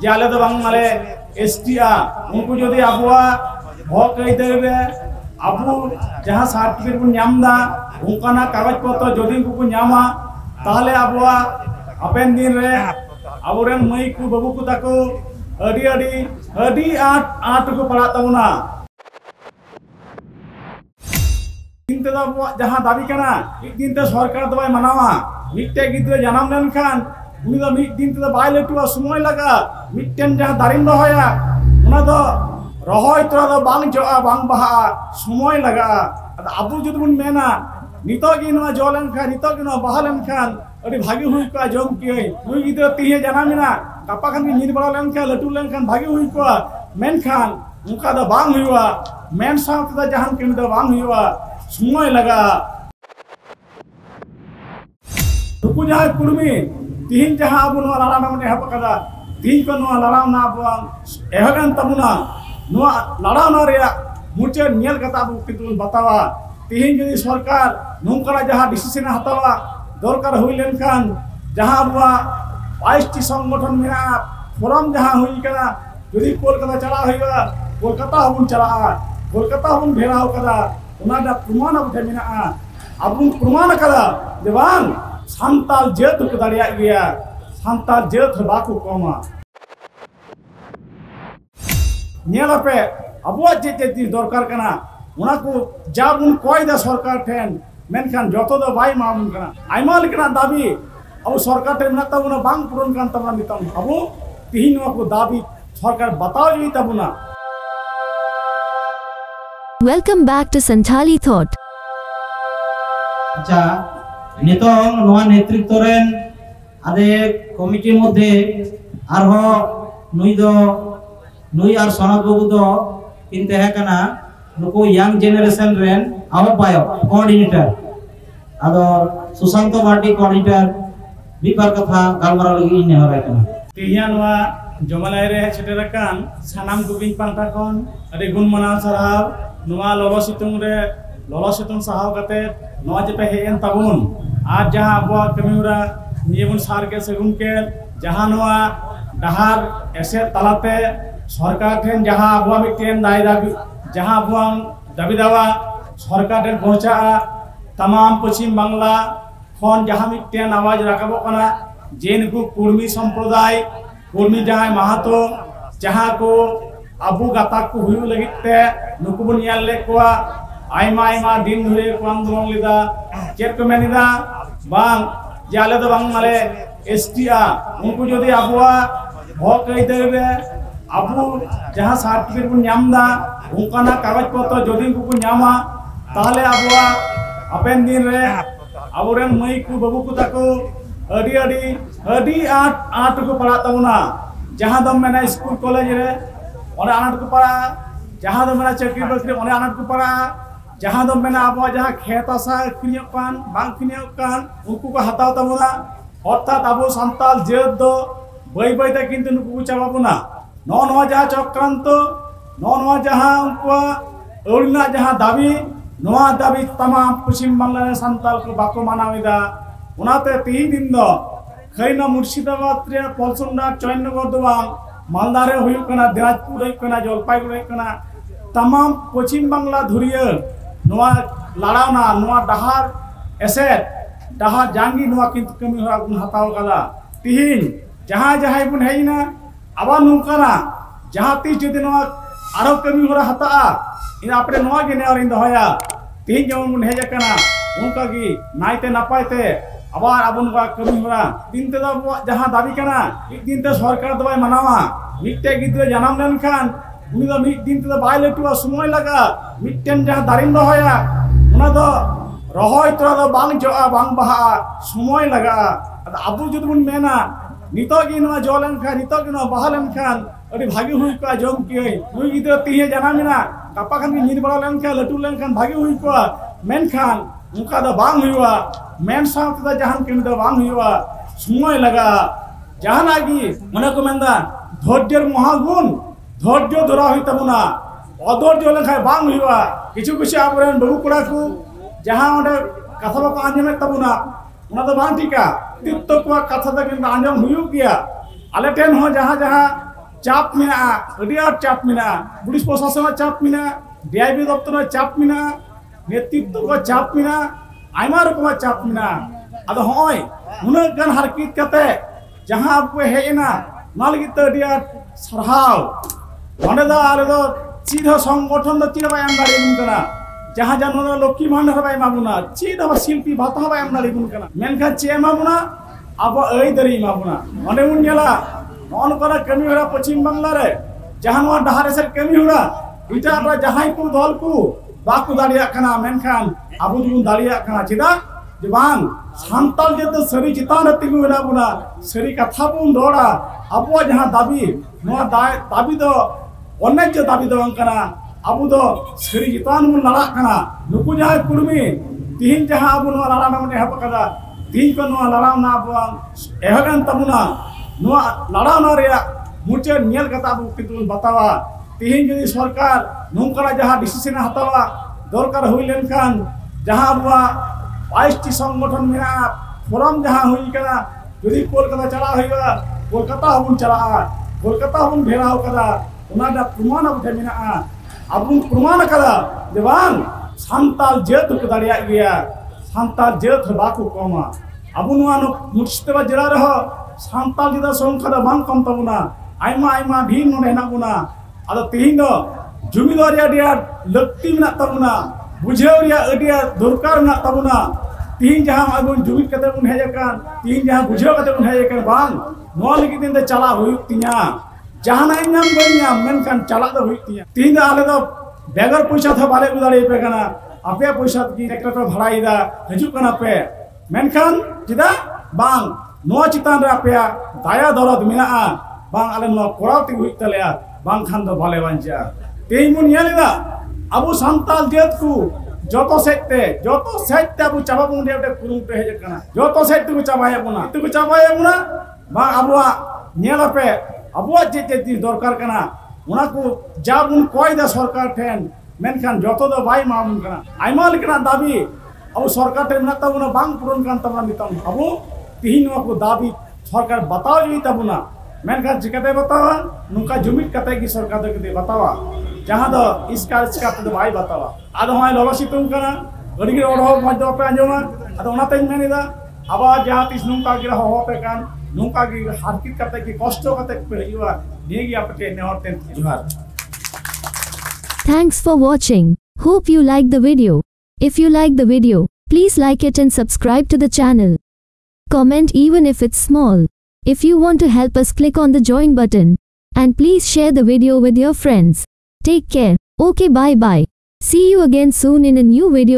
जे आले तो बांग माले एसटीआ उनको जदि आबुआ हक आइदार रे आबू जहां सर्टिफिकेट बन नामदा उनकाना कागज पत्र जदि उनको नामा ताहले आबुआ हापेन दिन रे आबोरेन मई को बाबू को ताको अडी आट को पड़ा तबना दिन ते जहां दाबी कना एक दिन ते सरकार दो मानावा मिट्टे गिद्रे जन्म लेनखान उनी दो मिट दिन ते बाय लटुआ समय लगा मिट्टेन जहां दारिम रहोया उना दो रहोय तोरा दो बांग जोआ बांग बहा समय लगा आबू जुद बुन मेना नितो गी नवा जो लेनखान नितो गी नवा बहा लेनखान अडी भागी हुई का जम की नुई गिद्रे तिहे जनामिना कापा खान नीर बड़ा लेनखान लटु लेनखान भागी हुई को मेनखान उनका दो बांग हुआ मेन साथ दा जहां के दो बांग हुआ समय लगा नुकु जहां कुर्मी तीन जहां अब लड़ा मन एहब कदा तीन को लड़ा अब एहगन तबना लड़ा मुचे नेल कता अब किंतु बतावा तीन जदि सरकार नोंकरा जहां डिसीजन हतावा दरकार हुई लेनखान जहां अब 22 टी संगठन मेना फोरम जहां हुई कदा जदि कोलकाता चला हुआ कोलकाता हबुन चला कोलकाता हबुन घेराव कदा उनादा प्रमाण अब मेना अब प्रमाण कदा देवान सांताल जेत को दाड़िया गया सांताल जेत बाको कमा नेलापे अबुआ जे दरकार कना उना को जाबुन कोयदा सरकार ठेन मेनखान जतो दो बाय मामुन कना आइमा लेकना दाबी अब सरकार ठेन ना तबुना बांग पूरण कान तबना नितम अबु तिहिन को दाबी सरकार बताओ जी तबुना। Welcome back to Santhali Thought. अच्छा नितों नवा नेतृत्व रेन आदे कमिटी मध्य आरहो नुई आर सनद बाबू दो किन तहे कना नुको यंग जनरेशन रेन आवापायो कोऑर्डिनेटर आदो सुशांत मार्टी कोऑर्डिनेटर बिपार कथा गालमारा लगी इन हराय कना तिहिया नवा जमलाय रे छेटरकान सानाम गुबिन पांटा कोन अदे गुण मना सराव नवा ललो सितुंग साहाव कते नवा जे पे हेन ताबुन आज जहां अबुआ कमिउरा नियमन सार के सगुन के जहां नवा डहार एसे तलाते सरकार ठेन जहां अबुआ मिटेन दाय दाबी जहां अबुआ दाबी दावा सरकार ठेन पहुंचा तमाम पश्चिम बांग्ला खन जहां मिटेन आवाज राकाबो कना जेनको कुर्मी संप्रदाय कुर्मी जहां महातो जहां को अबु गाता को हुयु लगिते नुकु बन याल ले कोआ आइमा दिन धरे को आंदोलन लेदा चेर को मेनिदा बांग जाले तो बांग माले एसटीआ उनको जदि आबुआ हक आइदार रे आबू जहां सर्टिफिकेट बन नामदा उनकाना कागज पत्र जदि उनको नामा ताहले आबुआ हापेन दिन रे आबोरेन मई को बाबू को ताको अडी आट को पड़ा तबना जहां दम मेना स्कूल कॉलेज रे ओने आनाट को पड़ा जहां दम मेना चाकरी बाकरी ओने आनाट को पड़ा जहां दम मेना अब जहां खेत आसा किनियकान बांग किनियकान उनको को हताव तबना अर्थात अब सांताल जेत दो बई बईते किंतु नुकु चाबाबुना नवा जहां चक्रांत नवा जहां उनको औरना जहां दाबी नवा दाबी तमाम पश्चिम बांग्ला सांताल को बाको मानाविदा उनाते तीन दिन दो खैना मुर्शिदाबाद रे पलसुंडा चयनगर दो बांग मालदा रे हुयु कना दिनाजपुर हुयु कना जलपाईगुड़ी हुयु कना तमाम पश्चिम बांग्ला धुरिया नवा लड़ावना नवा डहार एसेट डहार जांगी नवा किंतु कमी हरा बुन हताव कदा तिहिन जहां जहां बुन हेइना आबा नुकाना जहां तीस जदि नवा आरो कमी हरा हता इन आपरे नवा गे नेवर इन दहया तिहिन जमन बुन हेज कना उनका गी नाइते नापायते आबार आबुन बा कमी हरा दिन ते जहां दाबी कना एक दिन ते सरकार दो मानावा मिट्टे गिद्रे जन्म लेनखान उनी दो मिट दिन ते बाय लटुआ समय लगा मिट्टेन जहां दारिम रहोया उना दो रहोय तोरा दो बांग जोआ बांग बहा समय लगा आबू जुद बुन मेना नितो गी नवा जो लेनखान नितो गी नवा बहा लेनखान अडी भागी हुई का जम की नुई गिद्रे तिहे जनामिना कापा खान नीर बड़ा लेनखान लटु लेनखान भागी हुई को मेनखान उनका दो बांग हुआ मेन साथ दा जहां के दो बांग हुआ समय लगा जहां आगी मने को मेंदा धैर्यर महागुण धैर्य धरा हुई तबना अधैर्य लेखाय बांग हुआ किछु किछु आबरेन बाबू कोड़ा को जहां ओंडे कथा बाको आंजमे तबना उना दो बांग टिका तित्तो को कथा दा किन आंजम हुयु गया आले टेन हो जहाँ जहाँ चाप मिना अड़ी आर चाप मिना पुलिस प्रशासन चाप मिना डीआईबी दफ्तर चाप मिना नेतृत्व को चाप मिना आयमा रकम चाप मिना अद होय उन्हें गन हरकित कते जहाँ आपको हेना ना लगी तो अड़ी आर सरहाव वने दा आले दो सीधा संगठन दा तीन बाय अंदाड़ी मुकना जहाँ जानो लक्ष्मी भांडार बाय माबुना सीधा शिल्पी भाता बाय अंदाड़ी मुकना मेनखा चे माबुना अब ऐ दरी माबुना वने मुन्यला नॉन करा कमी होरा पश्चिम बांग्ला रे जहाँ नवा डहारे से कमी होरा इटा अपना जहाँ को दल को बाकु दाड़िया कना मेनखान अबु जुन दाड़िया कना चिदा जबान सांताल जद सरी चितान तिगु होना बुना सरी कथा बुन रोड़ा अबु जहाँ दाबी नवा दाबी दो अन्य जो दाबी दो अंकना अबु दो सरी चितान बुन लड़ा कना नुकु जहाँ कुर्मी तीन जहाँ अबु नवा लड़ा ना मने हप कदा तीन को नवा लड़ा ना अबु एहगन तमुना नवा लड़ा ना रिया मुचे नियल कता अबु कितुन बतावा तीन जदी सरकार नोंकरा जहाँ डिसीजन हतावा दरकार हुई लेनखान जहाँ अबुआ 22 संगठन मेना फोरम जहाँ हुई कना जदी कोलकाता चला हुईवा कोलकाता हबुन चला कोलकाता हबुन घेराव कदा उनादा प्रमाण अब मेना अबुन प्रमाण कदा देवान सांताल जेत को दाड़िया गया सांताल जेत बाकु कमा अबुन वानो मुस्तेबा जिला रह सांताल जिदा संख्या दा बांग कम तबुना आयमा आयमा भीन नोने ना बुना अद तीन दो जुमिदारिया दिया लक्ति में तबुना बुझेवरिया अडिया दरकार में तबुना तीन जहाँ अबुन जुमिद कते बुन हेजकान तीन जहाँ बुझेव कते बुन हेजकान बांग नोआ लगी दिन दे चला हुई तिया जहाँ नाइन नाम बनिया मेनकान चला दो हुई तिया तीन दे आले दो बेगर पैसा था बाले गुदारे पे कना आपे पैसा की ट्रैक्टर भाड़ा इदा हजू कना पे मेनकान जिदा बांग नोआ चितान रे आपे दाया दरद मिना बांग आले नोआ कोराव ति हुई तलेया बांग खान दो भाले बांचा तेई मुन यालेदा अबु सांताल जेत को जोतो सेते अबु चाबा बुन देवटे कुरुम पे हेज कना जोतो सेते को चाबाया बुना बा अबुआ नेला पे अबुआ जे दरकार कना उना को जाबुन कोय दा सरकार ठेन मेनखान जोतो दो बाय मामुन कना आइमा लेकना दाबी अबु सरकार ठेन ना तबुना बांग पूरण कान तबना नितम अबु तिहिन को दाबी सरकार बताओ जी तबुना मेनखान चिकाते बतावा नुका जुमिद कते की सरकार दो कते बतावा जहाँ दो इसका तो भाई बतावा आदो हमारे लोला सितुंग कना गड़ी ओढ़ो मज दो पे अंजोमा आदो उनाते मेनिदा अब जहाँ तीस नुका गिरा हो पे कान नुका की हार्कित कते की कष्ट कते पे युवा नेगी आपके नेहरतेन जुहार. Thanks for watching. Hope you like the video. If you like the video, please like it and subscribe to the channel. Comment even if it's small. If you want to help us, click on the join button. And please share the video with your friends. Take care. Okay, bye bye. See you again soon in a new video.